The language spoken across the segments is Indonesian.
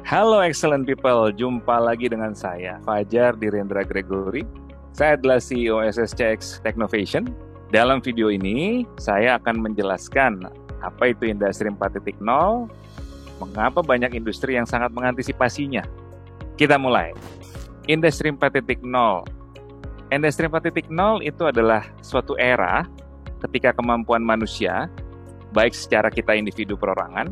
Halo excellent people, jumpa lagi dengan saya, Fajar Direndra Gregory. Saya adalah CEO SSCX Technovation. Dalam video ini, saya akan menjelaskan apa itu Industri 4.0, mengapa banyak industri yang sangat mengantisipasinya. Kita mulai. Industri 4.0. Industri 4.0 itu adalah suatu era ketika kemampuan manusia, baik secara kita individu perorangan,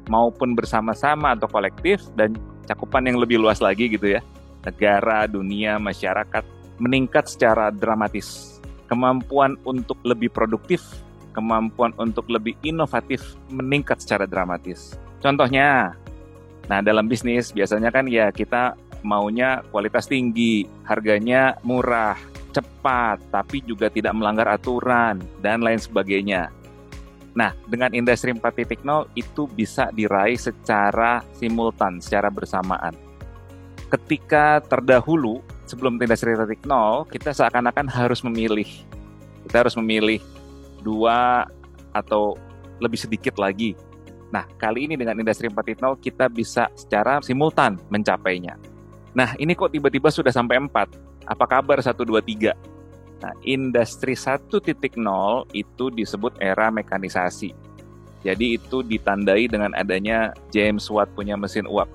maupun bersama-sama atau kolektif, dan cakupan yang lebih luas lagi gitu ya, negara, dunia, masyarakat, meningkat secara dramatis. Kemampuan untuk lebih produktif, kemampuan untuk lebih inovatif meningkat secara dramatis. Contohnya, nah dalam bisnis biasanya kan ya kita maunya kualitas tinggi, harganya murah, cepat, tapi juga tidak melanggar aturan, dan lain sebagainya. Nah, dengan Industri 4.0 itu bisa diraih secara simultan, secara bersamaan. Ketika terdahulu, sebelum Industri 4.0, kita seakan-akan harus memilih. Kita harus memilih 2 atau lebih sedikit lagi. Nah, kali ini dengan Industri 4.0 kita bisa secara simultan mencapainya. Nah, ini kok tiba-tiba sudah sampai 4? Apa kabar 1, 2, 3? Nah, Industri 1.0 itu disebut era mekanisasi. Jadi itu ditandai dengan adanya James Watt punya mesin uap.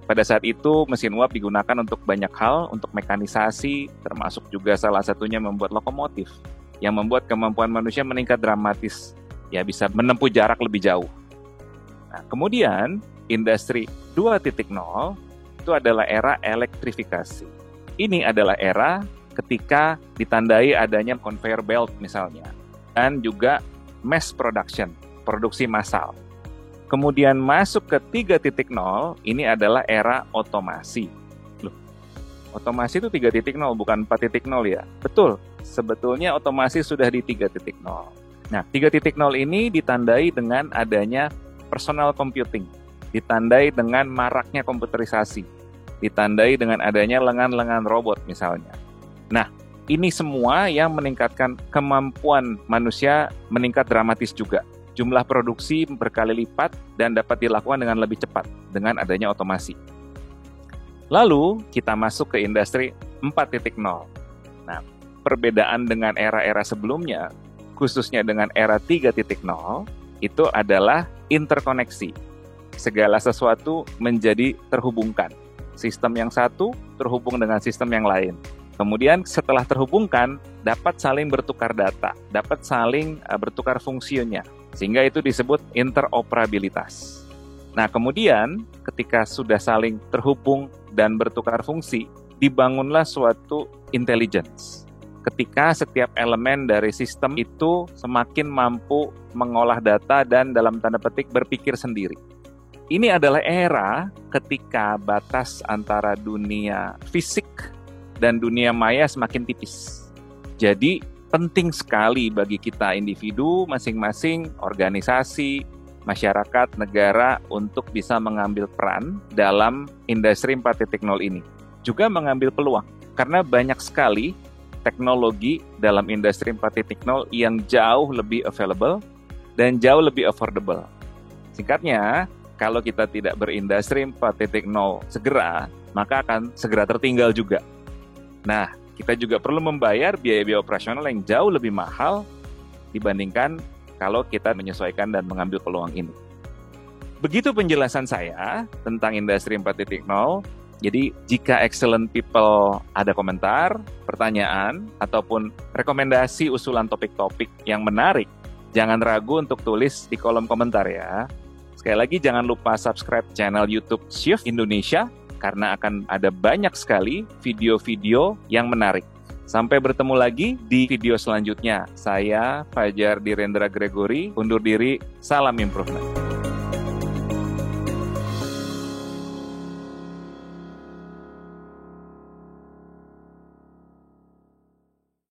Pada saat itu mesin uap digunakan untuk banyak hal, untuk mekanisasi, termasuk juga salah satunya membuat lokomotif, yang membuat kemampuan manusia meningkat dramatis, ya bisa menempuh jarak lebih jauh. Nah, kemudian Industri 2.0 itu adalah era elektrifikasi. Ini adalah era ketika ditandai adanya conveyor belt misalnya, dan juga mass production, produksi massal. Kemudian masuk ke 3.0, ini adalah era otomasi. Loh, otomasi itu 3.0 bukan 4.0 ya? Betul, sebetulnya otomasi sudah di 3.0. Nah, 3.0 ini ditandai dengan adanya personal computing, ditandai dengan maraknya komputerisasi, ditandai dengan adanya lengan-lengan robot misalnya. Nah, ini semua yang meningkatkan kemampuan manusia meningkat dramatis juga. Jumlah produksi berkali lipat dan dapat dilakukan dengan lebih cepat dengan adanya otomasi. Lalu, kita masuk ke Industri 4.0. Nah, perbedaan dengan era-era sebelumnya, khususnya dengan era 3.0, itu adalah interkoneksi. Segala sesuatu menjadi terhubungkan. Sistem yang satu terhubung dengan sistem yang lain. Kemudian setelah terhubungkan, dapat saling bertukar data, dapat saling bertukar fungsinya, sehingga itu disebut interoperabilitas. Nah, kemudian ketika sudah saling terhubung dan bertukar fungsi, dibangunlah suatu intelligence. Ketika setiap elemen dari sistem itu semakin mampu mengolah data dan dalam tanda petik berpikir sendiri. Ini adalah era ketika batas antara dunia fisik dan dunia maya semakin tipis. Jadi penting sekali bagi kita individu, masing-masing, organisasi, masyarakat, negara untuk bisa mengambil peran dalam Industri 4.0 ini. Juga mengambil peluang, karena banyak sekali teknologi dalam Industri 4.0 yang jauh lebih available dan jauh lebih affordable. Singkatnya, kalau kita tidak berindustri 4.0 segera, maka akan segera tertinggal juga. Nah, kita juga perlu membayar biaya-biaya operasional yang jauh lebih mahal dibandingkan kalau kita menyesuaikan dan mengambil peluang ini. Begitu penjelasan saya tentang Industri 4.0. Jadi, jika excellent people ada komentar, pertanyaan, ataupun rekomendasi usulan topik-topik yang menarik, jangan ragu untuk tulis di kolom komentar ya. Sekali lagi, jangan lupa subscribe channel YouTube Shift Indonesia, karena akan ada banyak sekali video-video yang menarik. Sampai bertemu lagi di video selanjutnya. Saya Fajar Direndra Gregory, undur diri, salam improvement.